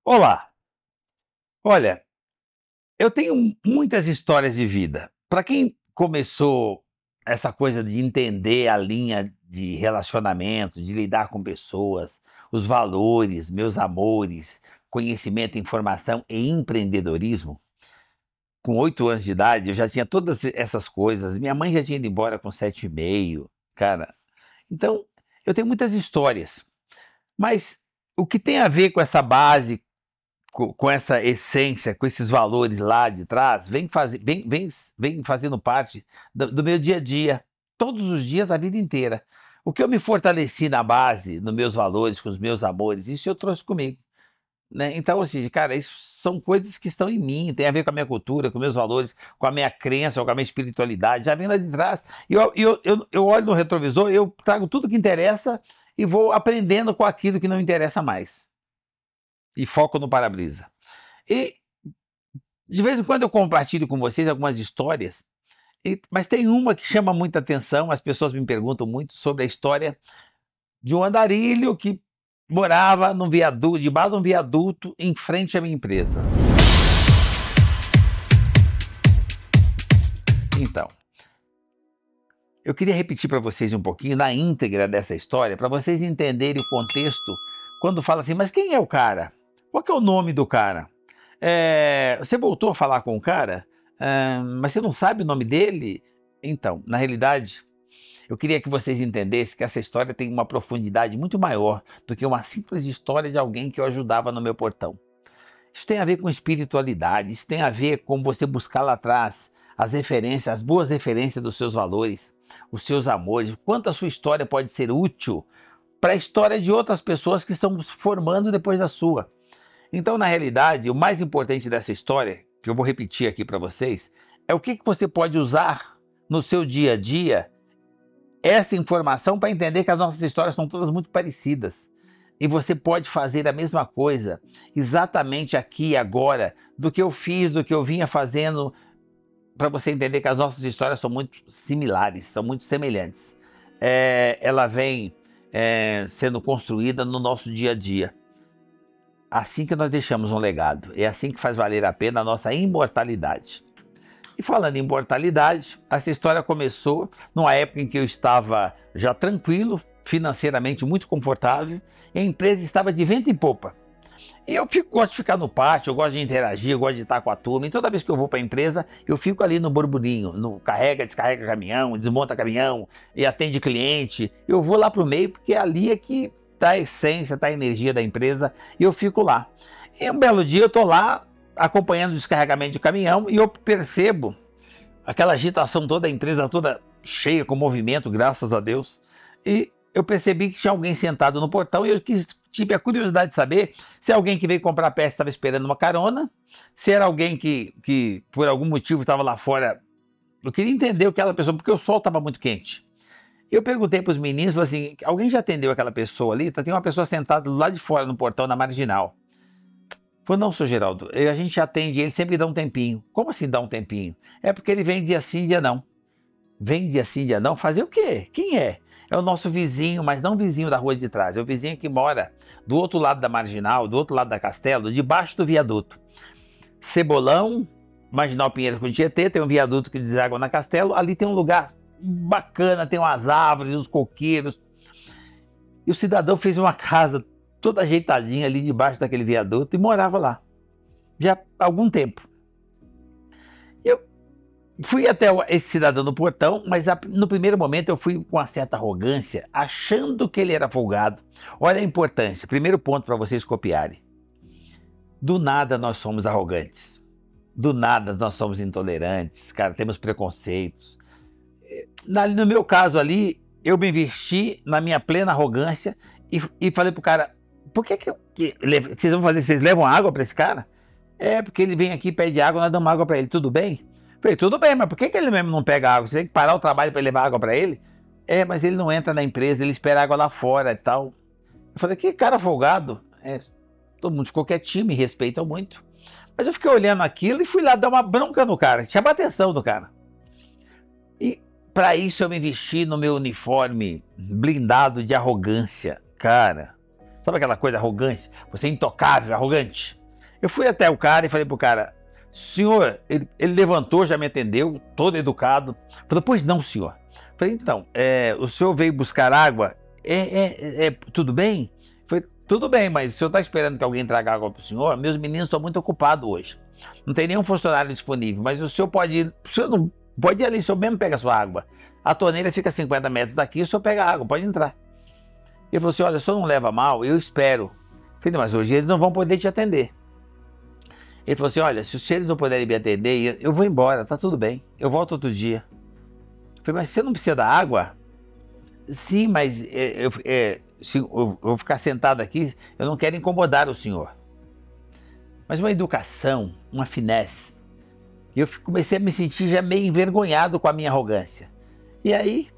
Olá, olha, eu tenho muitas histórias de vida. Para quem começou essa coisa de entender a linha de relacionamento, de lidar com pessoas, os valores, meus amores, conhecimento, informação e empreendedorismo, com 8 anos de idade eu já tinha todas essas coisas. Minha mãe já tinha ido embora com 7,5, cara. Então, eu tenho muitas histórias, mas o que tem a ver com essa base, com essa essência, com esses valores lá de trás, vem fazendo parte do meu dia a dia, todos os dias, a vida inteira. O que eu me fortaleci na base, nos meus valores, com os meus amores, isso eu trouxe comigo, né? Então, assim, cara, isso são coisas que estão em mim, tem a ver com a minha cultura, com meus valores, com a minha crença, com a minha espiritualidade, já vem lá de trás. E eu olho no retrovisor, eu trago tudo que interessa e vou aprendendo com aquilo que não interessa mais. E foco no para-brisa. E de vez em quando eu compartilho com vocês algumas histórias, mas tem uma que chama muita atenção. As pessoas me perguntam muito sobre a história de um andarilho que morava num viaduto, debaixo de um viaduto em frente à minha empresa. Então, eu queria repetir para vocês um pouquinho na íntegra dessa história, para vocês entenderem o contexto quando fala assim, mas quem é o cara? Qual que é o nome do cara? Você voltou a falar com o cara, mas você não sabe o nome dele? Então, na realidade, eu queria que vocês entendessem que essa história tem uma profundidade muito maior do que uma simples história de alguém que eu ajudava no meu portão. Isso tem a ver com espiritualidade, isso tem a ver com você buscar lá atrás as referências, as boas referências dos seus valores, os seus amores, quanto a sua história pode ser útil para a história de outras pessoas que estão se formando depois da sua. Então, na realidade, o mais importante dessa história, que eu vou repetir aqui para vocês, é o que você pode usar no seu dia a dia, essa informação, para entender que as nossas histórias são todas muito parecidas. E você pode fazer a mesma coisa, exatamente aqui e agora, do que eu fiz, do que eu vinha fazendo, para você entender que as nossas histórias são muito similares, são muito semelhantes. Ela vem sendo construída no nosso dia a dia. Assim que nós deixamos um legado, é assim que faz valer a pena a nossa imortalidade. E falando em imortalidade, essa história começou numa época em que eu estava já tranquilo, financeiramente muito confortável, e a empresa estava de vento em popa. E eu gosto de ficar no pátio, eu gosto de interagir, eu gosto de estar com a turma, e toda vez que eu vou para a empresa, eu fico ali no burburinho, no carrega, descarrega caminhão, desmonta caminhão, e atende cliente. Eu vou lá para o meio, porque ali é que está a essência, está a energia da empresa, e eu fico lá. E um belo dia eu estou lá, acompanhando o descarregamento de caminhão, e eu percebo aquela agitação toda, a empresa toda cheia, com movimento, graças a Deus. E eu percebi que tinha alguém sentado no portão, e eu tive a curiosidade de saber se alguém que veio comprar peça estava esperando uma carona, se era alguém que por algum motivo estava lá fora. Eu queria entender aquela pessoa, porque o sol estava muito quente. Eu perguntei para os meninos, falei assim, alguém já atendeu aquela pessoa ali? Tem uma pessoa sentada do lado de fora no portão, na marginal. Falei, não, seu Geraldo, a gente atende ele, sempre dá um tempinho. Como assim dá um tempinho? É porque ele vem dia sim, dia não. Vem dia sim, dia não? Fazer o quê? Quem é? É o nosso vizinho, mas não vizinho da rua de trás. É o vizinho que mora do outro lado da marginal, do outro lado da Castelo, debaixo do viaduto. Cebolão, Marginal Pinheiros com Tietê, tem um viaduto que deságua na Castelo. Ali tem um lugar bacana, tem umas árvores, uns coqueiros. E o cidadão fez uma casa toda ajeitadinha ali debaixo daquele viaduto e morava lá, já há algum tempo. Eu fui até esse cidadão no portão, mas no primeiro momento eu fui com uma certa arrogância, achando que ele era folgado. Olha a importância, primeiro ponto para vocês copiarem. Do nada nós somos arrogantes. Do nada nós somos intolerantes, cara, temos preconceitos. No meu caso ali, eu me investi na minha plena arrogância e falei pro cara, por que vocês vão fazer? Vocês levam água para esse cara? É, porque ele vem aqui, pede água, nós damos água para ele, tudo bem? Falei, tudo bem, mas por que ele mesmo não pega água? Você tem que parar o trabalho para levar água para ele? É, mas ele não entra na empresa, ele espera água lá fora e tal. Eu falei, que cara folgado. Todo mundo ficou quietinho, me respeitam muito. Mas eu fiquei olhando aquilo e fui lá dar uma bronca no cara, chamar a atenção do cara. E para isso eu me vesti no meu uniforme blindado de arrogância. Cara, Sabe aquela coisa arrogante? Você é intocável, arrogante. Eu fui até o cara e falei pro cara, senhor, ele levantou, já me atendeu, todo educado. Falei, pois não, senhor. Falei, então, o senhor veio buscar água? Tudo bem? Falei, tudo bem, mas o senhor está esperando que alguém traga água para o senhor? Meus meninos estão muito ocupados hoje. Não tem nenhum funcionário disponível, mas o senhor pode ir, o senhor não pode ir ali, o senhor mesmo pega a sua água. A torneira fica a 50 metros daqui, o senhor pega a água, pode entrar. Ele falou assim, olha, o senhor não leva mal, eu espero. Falei, mas hoje eles não vão poder te atender. Ele falou assim, olha, se eles não puderem me atender, eu vou embora, tá tudo bem, eu volto outro dia. Eu falei, mas você não precisa da água? Sim, mas eu vou ficar sentado aqui, eu não quero incomodar o senhor. Mas uma educação, uma finesse. E eu comecei a me sentir já meio envergonhado com a minha arrogância. E aí,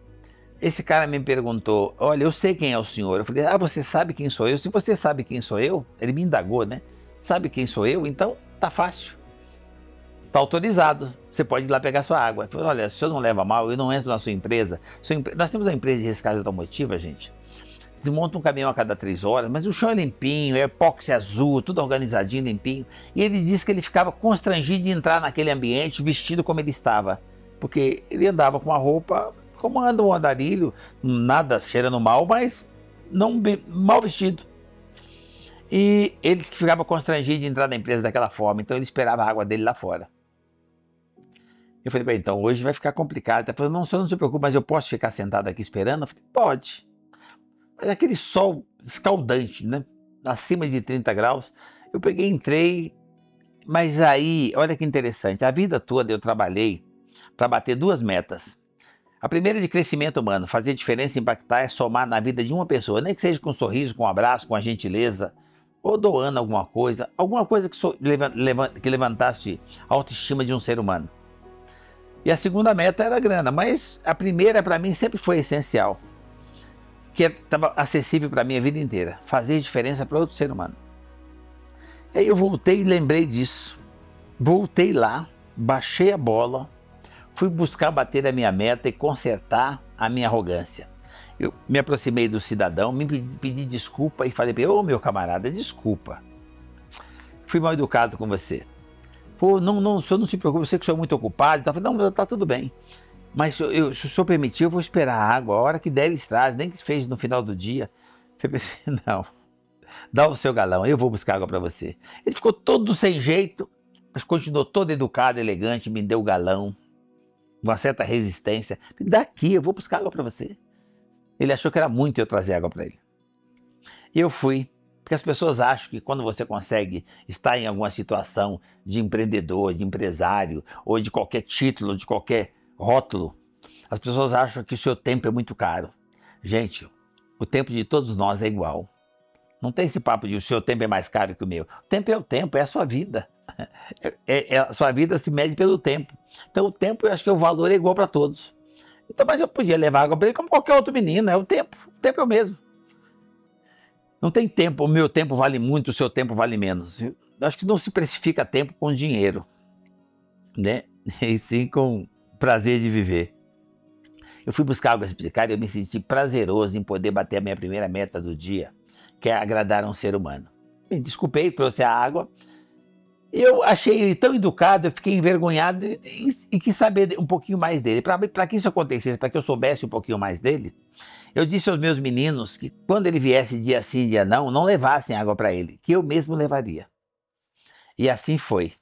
esse cara me perguntou, olha, eu sei quem é o senhor. Eu falei, você sabe quem sou eu? Se você sabe quem sou eu, ele me indagou, né? Sabe quem sou eu? Então, tá fácil. Tá autorizado. Você pode ir lá pegar sua água. Eu falei, olha, se o senhor não leva mal, eu não entro na sua empresa. Nós temos uma empresa de reciclagem automotiva, gente. Desmonta um caminhão a cada 3 horas, mas o chão é limpinho, é epóxi azul, tudo organizadinho, limpinho. E ele disse que ele ficava constrangido de entrar naquele ambiente vestido como ele estava. Porque ele andava com uma roupa como anda um andarilho, nada cheirando mal, mas não mal vestido. E ele disse que ficava constrangido de entrar na empresa daquela forma, então ele esperava a água dele lá fora. Eu falei, bem, então hoje vai ficar complicado. Ele falou, não, o senhor não se preocupe, mas eu posso ficar sentado aqui esperando? Eu falei, pode. Mas aquele sol escaldante, né? Acima de 30 graus. Eu peguei, entrei, mas aí, olha que interessante, a vida toda eu trabalhei para bater 2 metas. A primeira é de crescimento humano, fazer diferença, impactar, é somar na vida de uma pessoa, nem que seja com um sorriso, com um abraço, com a gentileza, ou doando alguma coisa que levantasse a autoestima de um ser humano. E a segunda meta era a grana, mas a primeira para mim sempre foi essencial, que estava acessível para mim a vida inteira, fazer diferença para outro ser humano. Aí eu voltei e lembrei disso, voltei lá, baixei a bola, fui buscar bater a minha meta e consertar a minha arrogância. Eu me aproximei do cidadão, me pedi desculpa e falei para ele, ô meu camarada, desculpa, fui mal educado com você. Pô, não, o senhor não se preocupe, eu sei que o senhor é muito ocupado. Eu falei, não, tá tudo bem. Mas se o senhor permitir, eu vou esperar a água, a hora que der eles trazem, nem que se fez no final do dia. Eu pensei, não, dá o seu galão, eu vou buscar água para você. Ele ficou todo sem jeito, mas continuou todo educado, elegante, me deu o galão, uma certa resistência. Daqui, eu vou buscar água para você. Ele achou que era muito eu trazer água para ele. E eu fui, porque as pessoas acham que quando você consegue estar em alguma situação de empreendedor, de empresário, ou de qualquer título, de qualquer rótulo, as pessoas acham que o seu tempo é muito caro. Gente, o tempo de todos nós é igual. Não tem esse papo de o seu tempo é mais caro que o meu. O tempo é o tempo, é a sua vida. A sua vida se mede pelo tempo. Então o tempo, eu acho que o valor é igual para todos. Então, mas eu podia levar água para ele como qualquer outro menino, é o tempo é o mesmo. Não tem tempo, o meu tempo vale muito, o seu tempo vale menos. Eu acho que não se precifica tempo com dinheiro, né? E sim com prazer de viver. Eu fui buscar água para esse cara e eu me senti prazeroso em poder bater a minha primeira meta do dia, que é agradar um ser humano. Me desculpei, trouxe a água. Eu achei ele tão educado, eu fiquei envergonhado e quis saber um pouquinho mais dele. Para que isso acontecesse, para que eu soubesse um pouquinho mais dele, eu disse aos meus meninos que quando ele viesse dia sim, dia não, não levassem água para ele, que eu mesmo levaria. E assim foi.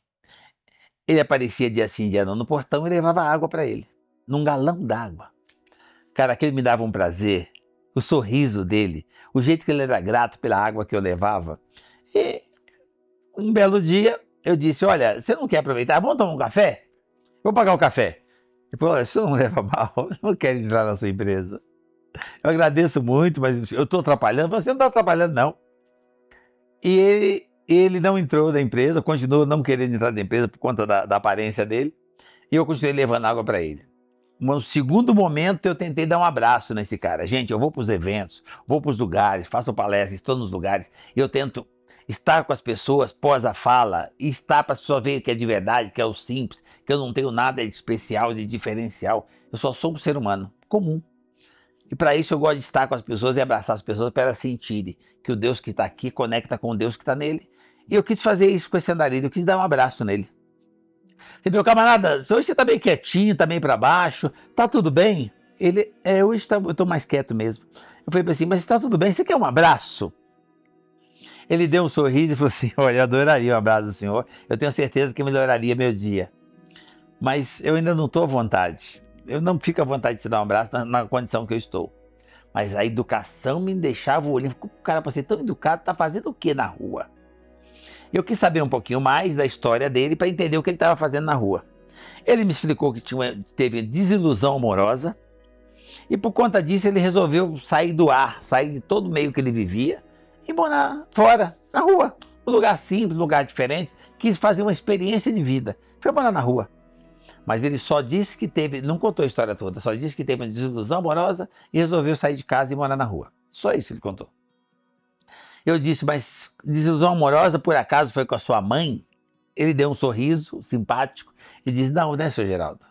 Ele aparecia dia sim, dia não no portão e levava água para ele, num galão d'água. Cara, aquele me dava um prazer, o sorriso dele, o jeito que ele era grato pela água que eu levava. E um belo dia eu disse, olha, você não quer aproveitar? Vamos tomar um café? Vou pagar o café. Ele falou, olha, isso não leva mal, eu não quero entrar na sua empresa. Eu agradeço muito, mas eu estou atrapalhando. Você não está atrapalhando, não. E ele não entrou na empresa, continuou não querendo entrar na empresa por conta da aparência dele. E eu continuei levando água para ele. No segundo momento, eu tentei dar um abraço nesse cara. Gente, eu vou para os eventos, vou para os lugares, faço palestras, estou nos lugares. E eu tento estar com as pessoas pós a fala e estar para as pessoas verem que é de verdade, que é o simples, que eu não tenho nada de especial, de diferencial. Eu só sou um ser humano comum. E para isso eu gosto de estar com as pessoas e abraçar as pessoas para elas sentirem que o Deus que está aqui conecta com o Deus que está nele. E eu quis fazer isso com esse andarilho, eu quis dar um abraço nele. Falei, meu camarada, hoje você está bem quietinho, está bem para baixo, tá tudo bem? Ele, hoje eu estou mais quieto mesmo. Eu falei assim, mas está tudo bem, você quer um abraço? Ele deu um sorriso e falou assim, olha, eu adoraria um abraço do senhor, eu tenho certeza que melhoraria meu dia. Mas eu ainda não estou à vontade. Eu não fico à vontade de te dar um abraço na condição que eu estou. Mas a educação me deixava olhando. O cara, para ser tão educado, tá fazendo o que na rua? Eu quis saber um pouquinho mais da história dele para entender o que ele estava fazendo na rua. Ele me explicou que teve desilusão amorosa e por conta disso ele resolveu sair do ar, sair de todo o meio que ele vivia e morar fora, na rua. Um lugar simples, um lugar diferente. Quis fazer uma experiência de vida. Foi morar na rua. Mas ele só disse que teve, não contou a história toda, só disse que teve uma desilusão amorosa e resolveu sair de casa e morar na rua. Só isso ele contou. Eu disse, mas desilusão amorosa por acaso foi com a sua mãe? Ele deu um sorriso simpático e disse, não, né, seu Geraldo?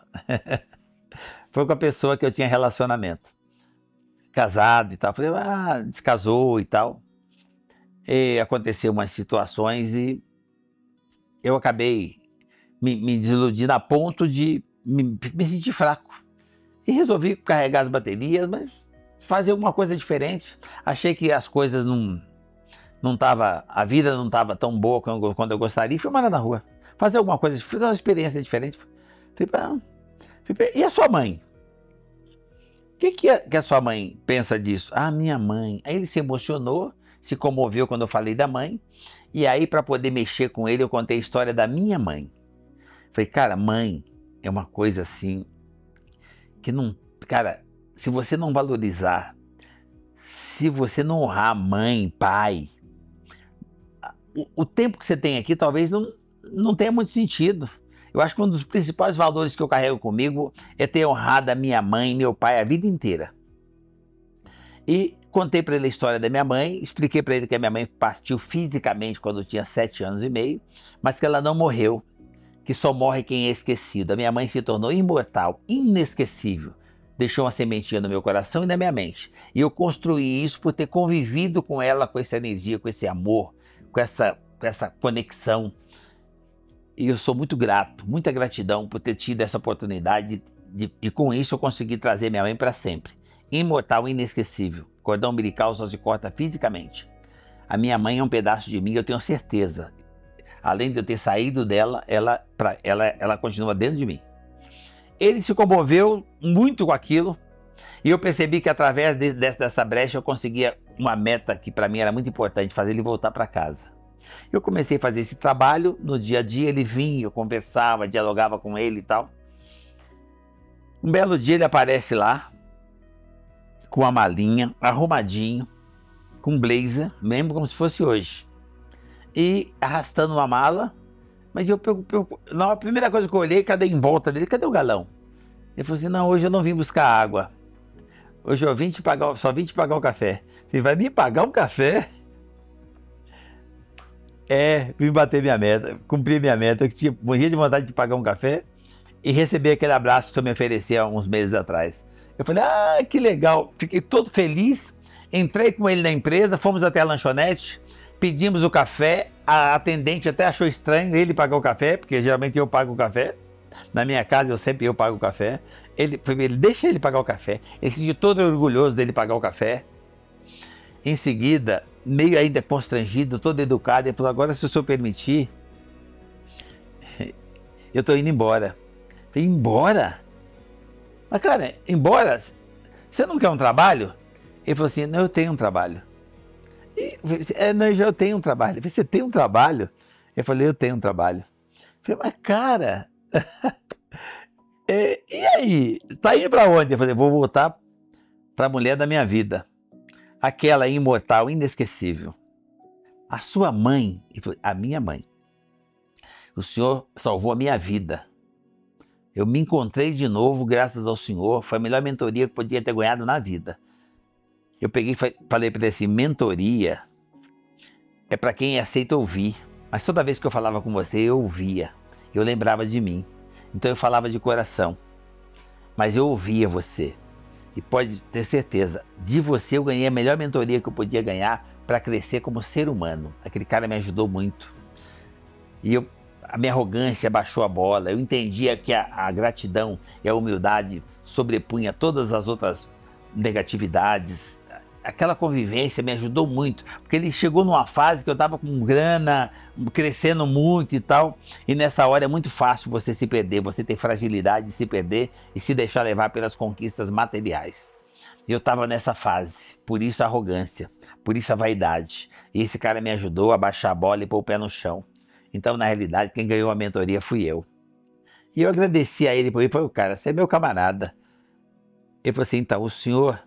Foi com a pessoa que eu tinha relacionamento. Casado e tal. Falei, descasou e tal. E aconteceu umas situações e eu acabei me desiludindo a ponto de me sentir fraco. E resolvi carregar as baterias, mas fazer alguma coisa diferente. Achei que as coisas não tava, a vida não estava tão boa quando eu gostaria. Fui morar na rua. Fazer alguma coisa, fazer uma experiência diferente. E a sua mãe? O que a sua mãe pensa disso? Ah, minha mãe. Aí ele se emocionou, se comoveu quando eu falei da mãe. E aí, para poder mexer com ele, eu contei a história da minha mãe. Falei, cara, mãe é uma coisa assim que não... Cara, se você não valorizar, se você não honrar mãe, pai, o tempo que você tem aqui talvez não tenha muito sentido. Eu acho que um dos principais valores que eu carrego comigo é ter honrado a minha mãe e meu pai a vida inteira. E contei para ele a história da minha mãe, expliquei para ele que a minha mãe partiu fisicamente quando eu tinha 7 anos e meio, mas que ela não morreu, que só morre quem é esquecido. A minha mãe se tornou imortal, inesquecível. Deixou uma sementinha no meu coração e na minha mente. E eu construí isso por ter convivido com ela, com essa energia, com esse amor, com essa conexão. E eu sou muito grato, muita gratidão por ter tido essa oportunidade e com isso eu consegui trazer minha mãe para sempre. Imortal, inesquecível. Cordão umbilical só se corta fisicamente. A minha mãe é um pedaço de mim, eu tenho certeza. Além de eu ter saído dela, ela continua dentro de mim. Ele se comoveu muito com aquilo e eu percebi que através dessa brecha eu conseguia uma meta que para mim era muito importante, fazer ele voltar para casa. Eu comecei a fazer esse trabalho, no dia a dia ele vinha, eu conversava, dialogava com ele e tal. Um belo dia ele aparece lá, com a malinha, arrumadinho, com blazer, mesmo como se fosse hoje. E arrastando uma mala, mas a primeira coisa que eu olhei, cadê em volta dele, cadê o galão? Ele falou assim, não, hoje eu não vim buscar água, hoje eu só vim te pagar o café. Eu falei, vai me pagar um café? Vim bater minha meta, cumprir minha meta, eu morria de vontade de pagar um café e receber aquele abraço que tu me oferecia há uns meses atrás. Eu falei, que legal, fiquei todo feliz, entrei com ele na empresa, fomos até a lanchonete, pedimos o café, a atendente até achou estranho ele pagar o café, porque geralmente eu pago o café. Na minha casa eu pago o café. Ele deixa ele pagar o café. Ele se sentiu todo orgulhoso dele pagar o café. Em seguida, meio ainda constrangido, todo educado, ele falou, agora se o senhor permitir, eu estou indo embora. Eu falei, embora? Mas cara, embora? Você não quer um trabalho? Ele falou assim, não, eu tenho um trabalho. Eu tenho um trabalho. Eu falei, você tem um trabalho? Eu falei, eu tenho um trabalho. Eu falei, mas cara, e aí? Tá indo pra onde? Eu falei, vou voltar pra mulher da minha vida. Aquela imortal, inesquecível. A sua mãe, eu falei, a minha mãe. O senhor salvou a minha vida. Eu me encontrei de novo graças ao senhor. Foi a melhor mentoria que podia ter ganhado na vida. Eu peguei e falei para ele assim, mentoria é para quem aceita ouvir. Mas toda vez que eu falava com você, eu ouvia. Eu lembrava de mim. Então eu falava de coração. Mas eu ouvia você. E pode ter certeza, de você eu ganhei a melhor mentoria que eu podia ganhar para crescer como ser humano. Aquele cara me ajudou muito. E a minha arrogância baixou a bola. Eu entendia que a gratidão e a humildade sobrepunha todas as outras negatividades. Aquela convivência me ajudou muito, porque ele chegou numa fase que eu estava com grana, crescendo muito e tal, e nessa hora é muito fácil você se perder, você ter fragilidade de se perder e se deixar levar pelas conquistas materiais. Eu estava nessa fase, por isso a arrogância, por isso a vaidade. E esse cara me ajudou a baixar a bola e pôr o pé no chão. Então, na realidade, quem ganhou a mentoria fui eu. E eu agradeci a ele por isso, foi o cara, você é meu camarada. Ele falou assim, então, o senhor,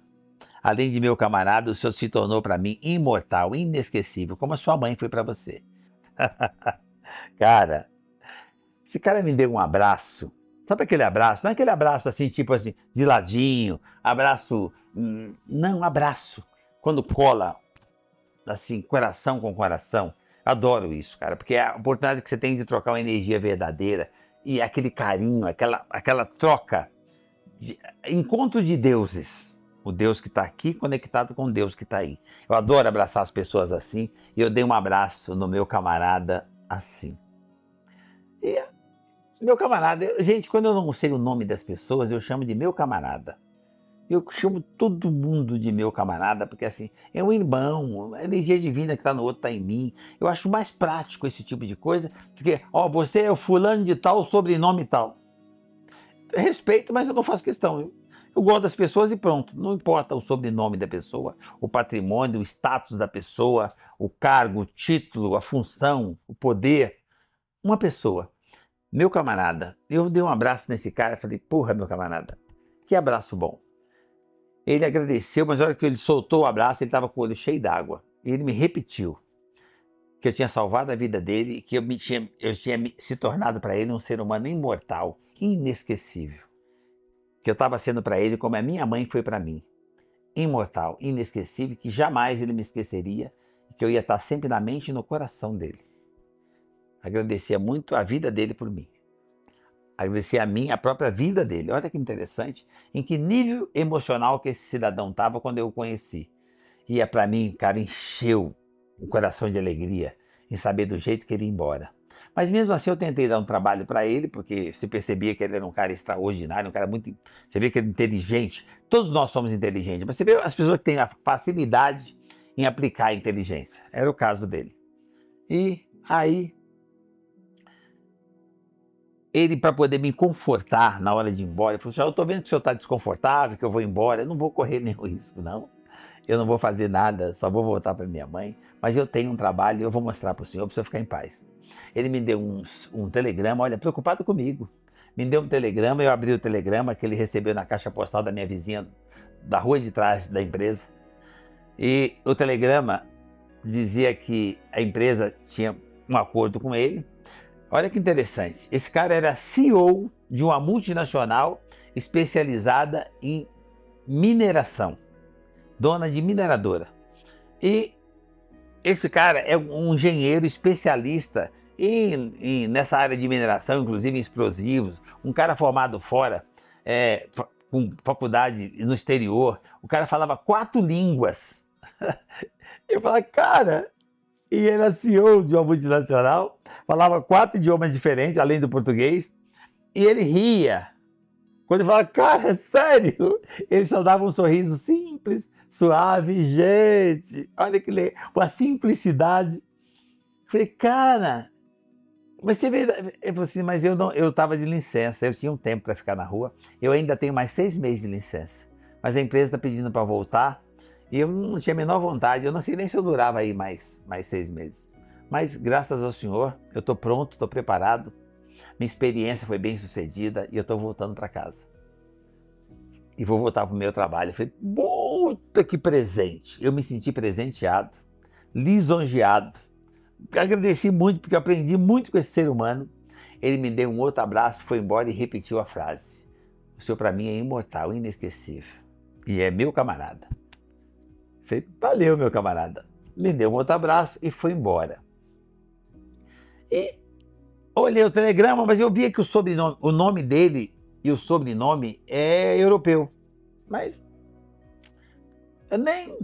além de meu camarada, o senhor se tornou para mim imortal, inesquecível, como a sua mãe foi para você. Cara, esse cara me deu um abraço. Sabe aquele abraço? Não é aquele abraço assim, tipo assim, de ladinho, abraço... Não, abraço. Quando cola, assim, coração com coração. Adoro isso, cara, porque é a oportunidade que você tem de trocar uma energia verdadeira e aquele carinho, aquela troca, encontro de deuses. O Deus que está aqui conectado com o Deus que está aí. Eu adoro abraçar as pessoas assim e eu dei um abraço no meu camarada assim. E meu camarada, gente, quando eu não sei o nome das pessoas, eu chamo de meu camarada. Eu chamo todo mundo de meu camarada, porque assim, é um irmão, a energia divina que está no outro está em mim. Eu acho mais prático esse tipo de coisa, porque, ó, você é o fulano de tal, sobrenome tal. Eu respeito, mas eu não faço questão. Eu gosto das pessoas e pronto. Não importa o sobrenome da pessoa, o patrimônio, o status da pessoa, o cargo, o título, a função, o poder. Uma pessoa. Meu camarada, eu dei um abraço nesse cara e falei, porra, meu camarada, que abraço bom. Ele agradeceu, mas na hora que ele soltou o abraço, ele estava com o olho cheio d'água. E ele me repetiu que eu tinha salvado a vida dele e que eu tinha se tornado para ele um ser humano imortal, inesquecível. Que eu estava sendo para ele como a minha mãe foi para mim. Imortal, inesquecível, que jamais ele me esqueceria e que eu ia estar sempre na mente e no coração dele. Agradecia muito a vida dele por mim. Agradecia a mim, a própria vida dele. Olha que interessante, em que nível emocional que esse cidadão estava quando eu o conheci. E para mim, cara, encheu o coração de alegria em saber do jeito que ele ia embora. Mas mesmo assim eu tentei dar um trabalho para ele, porque se percebia que ele era um cara extraordinário, um cara muito... Você vê que ele é inteligente. Todos nós somos inteligentes, mas você vê as pessoas que têm a facilidade em aplicar a inteligência. Era o caso dele. E aí... ele, para poder me confortar na hora de ir embora, ele falou assim, eu estou vendo que o senhor está desconfortável, que eu vou embora, eu não vou correr nenhum risco, não. Eu não vou fazer nada, só vou voltar para minha mãe, mas eu tenho um trabalho e eu vou mostrar para o senhor ficar em paz. Ele me deu um telegrama, olha, preocupado comigo. Me deu um telegrama, eu abri o telegrama que ele recebeu na caixa postal da minha vizinha, da rua de trás da empresa. E o telegrama dizia que a empresa tinha um acordo com ele. Olha que interessante, esse cara era CEO de uma multinacional especializada em mineração, dona de mineradora. E esse cara é um engenheiro especialista nessa área de mineração, inclusive em explosivos, um cara formado fora, com faculdade no exterior, o cara falava 4 línguas. Eu falava, cara... E ele era CEO de uma multinacional, falava 4 idiomas diferentes, além do português, e ele ria. Quando ele falava, cara, é sério? Ele só dava um sorriso simples, suave, gente, olha que legal, uma simplicidade. Eu falei, cara, mas você vê, ele falou assim, mas eu estava de licença, eu tinha um tempo para ficar na rua, eu ainda tenho mais 6 meses de licença, mas a empresa está pedindo para voltar, e eu não tinha a menor vontade, eu não sei nem se eu durava aí mais 6 meses. Mas graças ao Senhor, eu estou pronto, estou preparado, minha experiência foi bem sucedida e eu estou voltando para casa. E vou voltar para o meu trabalho. Eu falei, puta que presente! Eu me senti presenteado, lisonjeado. Agradeci muito porque eu aprendi muito com esse ser humano. Ele me deu um outro abraço, foi embora e repetiu a frase. O senhor para mim é imortal, inesquecível. E é meu camarada. Falei, valeu, meu camarada. Me deu um outro abraço e foi embora. E olhei o telegrama, mas eu via que o nome dele e o sobrenome é europeu. Mas Eu nem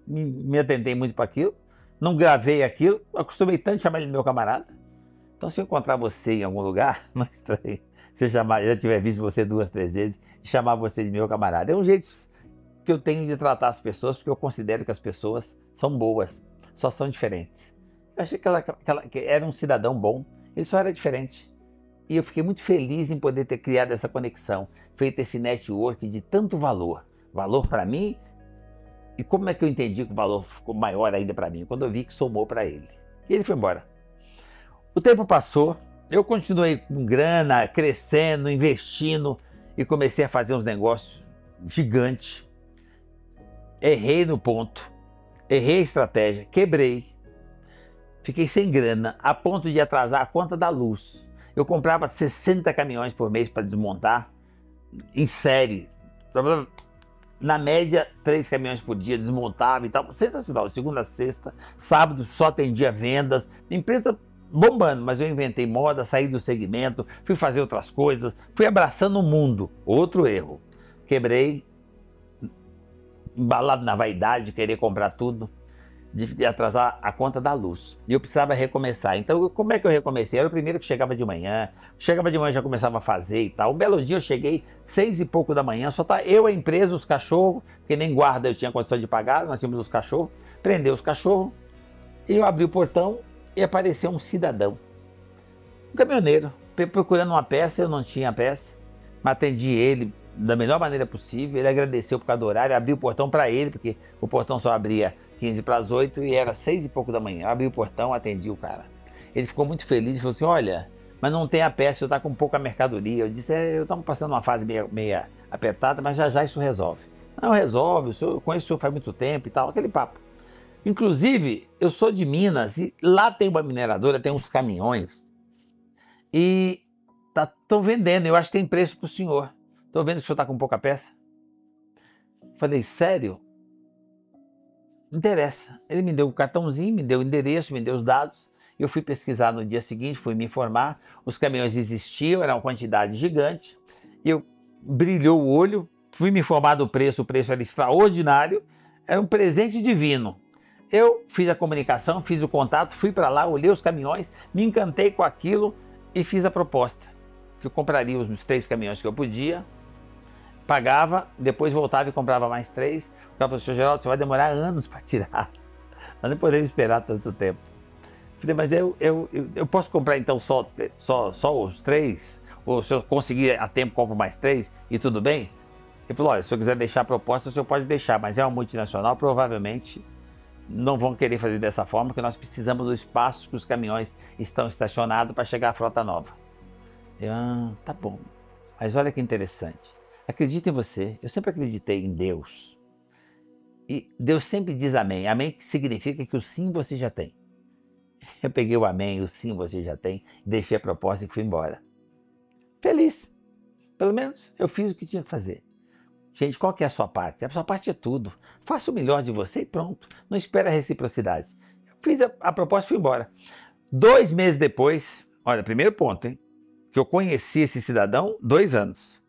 me atentei muito para aquilo, não gravei aquilo, acostumei tanto de chamar ele de meu camarada. Então, se eu encontrar você em algum lugar, não estranhe. Se eu já tiver visto você 2, 3 vezes, chamar você de meu camarada. É um jeito que eu tenho de tratar as pessoas, porque eu considero que as pessoas são boas, só são diferentes. Eu achei que era um cidadão bom, ele só era diferente. E eu fiquei muito feliz em poder ter criado essa conexão, feito esse network de tanto valor. Valor para mim. E como é que eu entendi que o valor ficou maior ainda para mim? Quando eu vi que somou para ele. E ele foi embora. O tempo passou, eu continuei com grana, crescendo, investindo e comecei a fazer uns negócios gigantes. Errei no ponto, errei a estratégia, quebrei. Fiquei sem grana, a ponto de atrasar a conta da luz. Eu comprava 60 caminhões por mês para desmontar, em série. Na média, 3 caminhões por dia, desmontava e tal. Sensacional, segunda a sexta, sábado só atendia vendas. Empresa bombando, mas eu inventei moda, saí do segmento, fui fazer outras coisas, fui abraçando o mundo. Outro erro. Quebrei, embalado na vaidade, querer comprar tudo, de atrasar a conta da luz. E eu precisava recomeçar. Então, como é que eu recomecei? Eu era o primeiro que chegava de manhã já começava a fazer e tal. Um belo dia eu cheguei 6 e pouco da manhã, só tá eu, a empresa, os cachorros, que nem guarda eu tinha condição de pagar, nós tínhamos os cachorros, prendeu os cachorros, e eu abri o portão e apareceu um cidadão, um caminhoneiro, procurando uma peça. Eu não tinha peça, mas atendi ele da melhor maneira possível. Ele agradeceu por causa do horário, abri o portão para ele, porque o portão só abria 15 para as 8 e era 6 e pouco da manhã. Eu abri o portão, atendi o cara. Ele ficou muito feliz e falou assim: olha, mas não tem a peça, você está com pouca mercadoria. Eu disse: eu estava passando uma fase meia apertada, mas já isso resolve. Não, resolve, eu conheço o senhor faz muito tempo e tal, aquele papo. Inclusive, eu sou de Minas e lá tem uma mineradora, tem uns caminhões e estão vendendo, eu acho que tem preço para o senhor. Estou vendo que o senhor está com pouca peça. Falei: sério? Interessa. Ele me deu o cartãozinho, me deu o endereço, me deu os dados. Eu fui pesquisar no dia seguinte, fui me informar. Os caminhões existiam, era uma quantidade gigante. Eu brilhou o olho, fui me informar do preço, o preço era extraordinário, era um presente divino. Eu fiz a comunicação, fiz o contato, fui para lá, olhei os caminhões, me encantei com aquilo e fiz a proposta. Que eu compraria os 3 caminhões que eu podia, pagava, depois voltava e comprava mais 3. O cara falou: senhor Geraldo, você vai demorar anos para tirar. Nós não podemos esperar tanto tempo. Falei: mas eu posso comprar então só os 3? Ou se eu conseguir a tempo, compro mais 3 e tudo bem? Ele falou: olha, se eu quiser deixar a proposta, o senhor pode deixar, mas é uma multinacional, provavelmente não vão querer fazer dessa forma, porque nós precisamos do espaço que os caminhões estão estacionados para chegar à frota nova. Tá bom. Mas olha que interessante. Acredita em você. Eu sempre acreditei em Deus. E Deus sempre diz amém. Amém que significa que o sim você já tem. Eu peguei o amém, o sim você já tem, deixei a proposta e fui embora. Feliz. Pelo menos eu fiz o que tinha que fazer. Gente, qual que é a sua parte? A sua parte é tudo. Faça o melhor de você e pronto. Não espera a reciprocidade. Fiz a proposta e fui embora. 2 meses depois, olha, primeiro ponto, hein? Que eu conheci esse cidadão, 2 anos.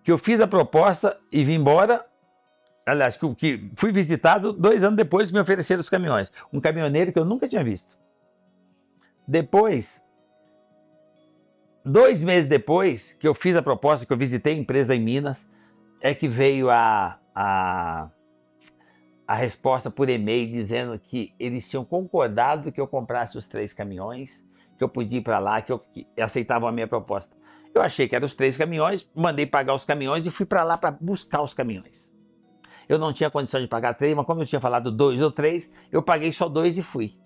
Que eu fiz a proposta e vim embora. Aliás, que fui visitado 2 anos depois que me ofereceram os caminhões. Um caminhoneiro que eu nunca tinha visto. Depois, 2 meses depois que eu fiz a proposta, que eu visitei a empresa em Minas, é que veio a resposta por e-mail dizendo que eles tinham concordado que eu comprasse os 3 caminhões, que eu podia ir para lá, que aceitavam a minha proposta. Eu achei que eram os 3 caminhões, mandei pagar os caminhões e fui para lá para buscar os caminhões. Eu não tinha condição de pagar 3, mas como eu tinha falado 2 ou 3, eu paguei só 2 e fui.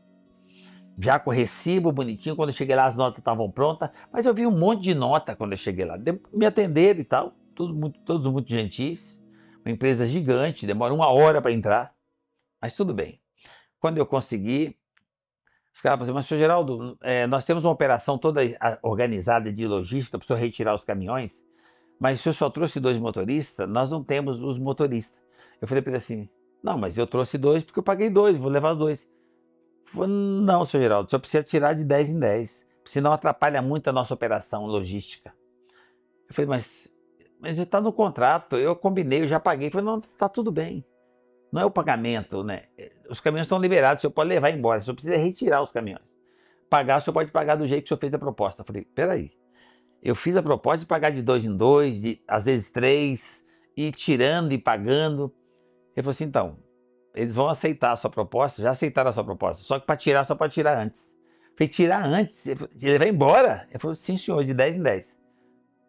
Já com o recibo bonitinho, quando eu cheguei lá as notas estavam prontas, mas eu vi um monte de nota quando eu cheguei lá. Me atenderam e tal, todos muito gentis, uma empresa gigante, demora 1 hora para entrar, mas tudo bem. Quando eu consegui, os caras falaram assim: mas senhor Geraldo, nós temos uma operação toda organizada de logística para o senhor retirar os caminhões, mas o senhor só trouxe 2 motoristas, nós não temos os motoristas. Eu falei para ele assim: não, mas eu trouxe 2 porque eu paguei 2, vou levar os 2. Falei: não, senhor Geraldo, o senhor precisa tirar de 10 em 10, senão atrapalha muito a nossa operação logística. Eu falei: mas já está no contrato, eu combinei, eu já paguei. Eu falei: não, tá tudo bem. Não é o pagamento, né? Os caminhões estão liberados, o senhor pode levar embora, o senhor precisa retirar os caminhões. Pagar, o senhor pode pagar do jeito que o senhor fez a proposta. Eu falei, peraí, eu fiz a proposta de pagar de 2 em 2, às vezes 3, e tirando e pagando. Ele falou assim, então, eles vão aceitar a sua proposta, já aceitaram a sua proposta, só que para tirar, só pode tirar antes. Eu falei, tirar antes? Ele vai embora? Ele falou, sim senhor, de 10 em 10.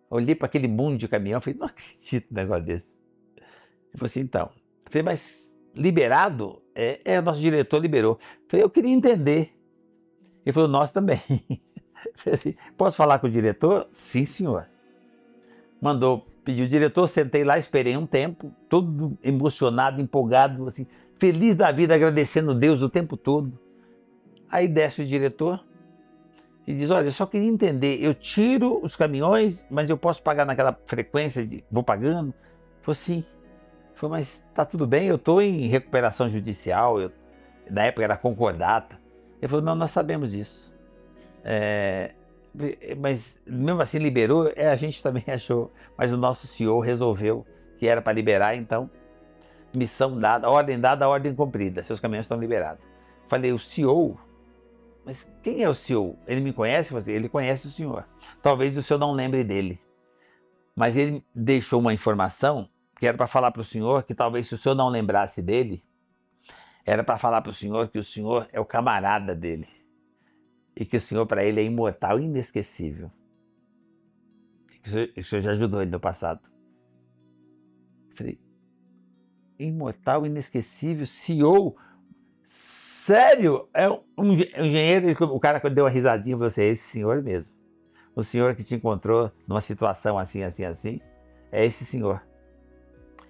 Eu olhei para aquele mundo de caminhão, eu falei, não acredito num negócio desse. Ele falou assim, então. Eu falei, mas liberado? O nosso diretor liberou. Eu falei, eu queria entender. Ele falou, nós também. Eu falei assim, posso falar com o diretor? Sim, senhor. Mandou, pediu o diretor, sentei lá, esperei um tempo, todo emocionado, empolgado, assim, feliz da vida, agradecendo Deus o tempo todo. Aí desce o diretor e diz, olha, eu só queria entender, eu tiro os caminhões, mas eu posso pagar naquela frequência, vou pagando? Ele falou, sim. Ele falou, mas tá tudo bem, eu estou em recuperação judicial, na época era concordata. Ele falou, não, nós sabemos disso. Mas mesmo assim liberou, a gente também achou, mas o nosso CEO resolveu que era para liberar, então, missão dada, ordem cumprida, seus caminhões estão liberados. Falei, o CEO, mas quem é o CEO? Ele me conhece? Ele conhece o senhor. Talvez o senhor não lembre dele, mas ele deixou uma informação que era para falar para o senhor que talvez se o senhor não lembrasse dele, era para falar para o senhor que o senhor é o camarada dele. E que o senhor para ele é imortal e inesquecível. O senhor já ajudou ele no passado. Eu falei, imortal, inesquecível, CEO? Sério? É um engenheiro? O cara deu uma risadinha e falou assim, é esse senhor mesmo. O senhor que te encontrou numa situação assim, assim, assim, é esse senhor.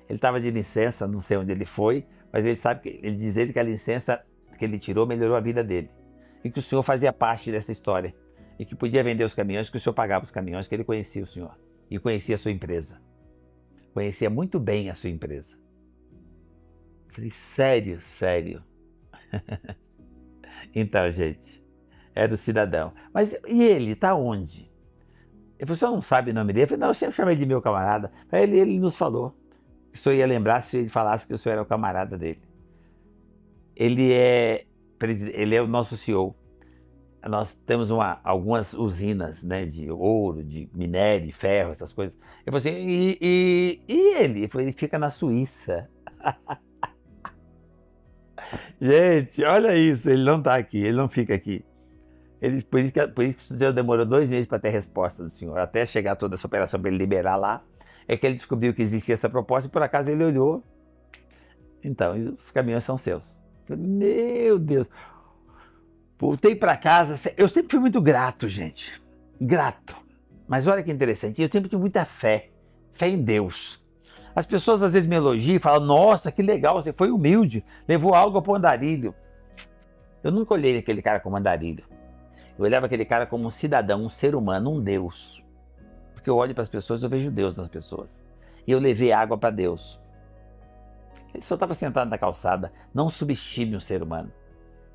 Ele estava de licença, não sei onde ele foi, mas ele sabe que ele diz que a licença que ele tirou melhorou a vida dele. E que o senhor fazia parte dessa história. E que podia vender os caminhões, que o senhor pagava os caminhões, que ele conhecia o senhor. E conhecia a sua empresa. Conhecia muito bem a sua empresa. Eu falei, sério, sério. Então, gente, era o cidadão. Mas e ele, tá onde? Ele falou, o senhor não sabe o nome dele? Eu falei, não, eu sempre chamei de meu camarada. Aí ele nos falou que o senhor ia lembrar se ele falasse que o senhor era o camarada dele. Ele é o nosso CEO. Nós temos algumas usinas, né, de ouro, de minério, de ferro, essas coisas. Eu falei assim, e ele? Ele falou, ele fica na Suíça. Gente, olha isso, ele não está aqui, ele não fica aqui. Por isso que o senhor demorou 2 meses para ter a resposta do senhor, até chegar toda essa operação para ele liberar lá. É que ele descobriu que existia essa proposta e por acaso ele olhou. Então, os caminhões são seus. Meu Deus. Voltei para casa, eu sempre fui muito grato, gente. Grato. Mas olha que interessante, eu sempre tive muita fé. Fé em Deus. As pessoas às vezes me elogiam e falam, nossa, que legal, você foi humilde, levou algo para o andarilho. Eu nunca olhei aquele cara como andarilho. Eu olhava aquele cara como um cidadão, um ser humano, um Deus. Porque eu olho para as pessoas e eu vejo Deus nas pessoas. E eu levei água para Deus. Ele só estava sentado na calçada. Não subestime um ser humano.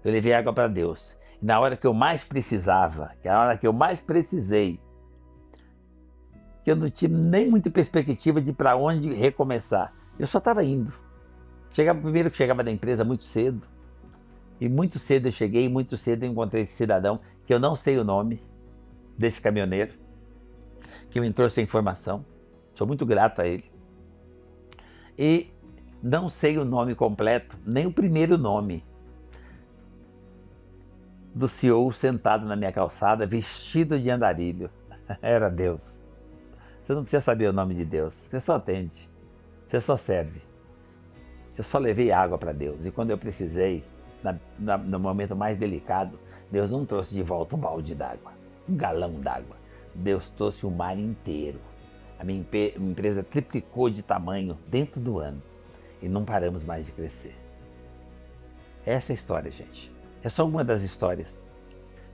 Eu levei água para Deus. E na hora que eu mais precisava, que é a hora que eu mais precisei, que eu não tive nem muita perspectiva de para onde recomeçar. Eu só estava indo. Primeiro que chegava da empresa muito cedo. E muito cedo eu cheguei, muito cedo eu encontrei esse cidadão, que eu não sei o nome desse caminhoneiro, que me trouxe a informação. Sou muito grato a ele. E não sei o nome completo, nem o primeiro nome do CEO sentado na minha calçada, vestido de andarilho. Era Deus. Você não precisa saber o nome de Deus, você só atende, você só serve. Eu só levei água para Deus, e quando eu precisei, no momento mais delicado, Deus não trouxe de volta um balde d'água, um galão d'água. Deus trouxe o mar inteiro. A minha empresa triplicou de tamanho dentro do ano, e não paramos mais de crescer. Essa é a história, gente. É só uma das histórias,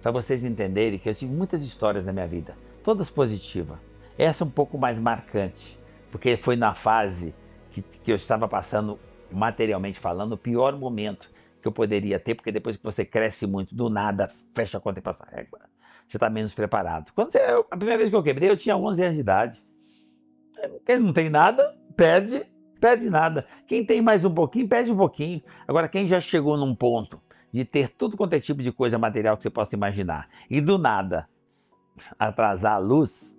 para vocês entenderem que eu tive muitas histórias na minha vida, todas positivas. Essa um pouco mais marcante, porque foi na fase que eu estava passando, materialmente falando, o pior momento que eu poderia ter, porque depois que você cresce muito, do nada, fecha a conta e passa a régua. Você está menos preparado. A primeira vez que eu quebrei, eu tinha 11 anos de idade. Quem não tem nada, perde Perde nada. Quem tem mais um pouquinho, perde um pouquinho. Agora, quem já chegou num ponto de ter tudo quanto é tipo de coisa material que você possa imaginar e do nada atrasar a luz,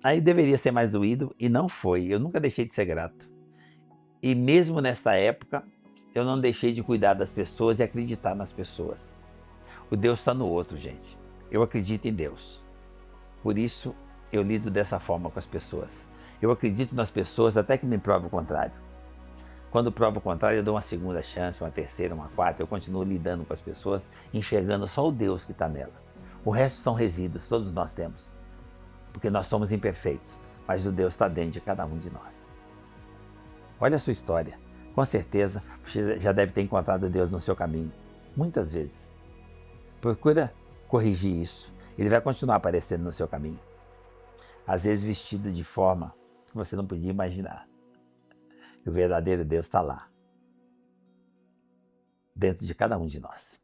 aí deveria ser mais doído e não foi. Eu nunca deixei de ser grato. E mesmo nessa época, eu não deixei de cuidar das pessoas e acreditar nas pessoas. O Deus está no outro, gente. Eu acredito em Deus. Por isso, eu lido dessa forma com as pessoas. Eu acredito nas pessoas até que me prove o contrário. Quando prova o contrário, eu dou uma segunda chance, uma terceira, uma quarta. Eu continuo lidando com as pessoas, enxergando só o Deus que está nela. O resto são resíduos, todos nós temos. Porque nós somos imperfeitos, mas o Deus está dentro de cada um de nós. Olha a sua história. Com certeza, você já deve ter encontrado Deus no seu caminho. Muitas vezes. Procura corrigir isso. Ele vai continuar aparecendo no seu caminho. Às vezes vestido de forma que você não podia imaginar. O verdadeiro Deus está lá. Dentro de cada um de nós.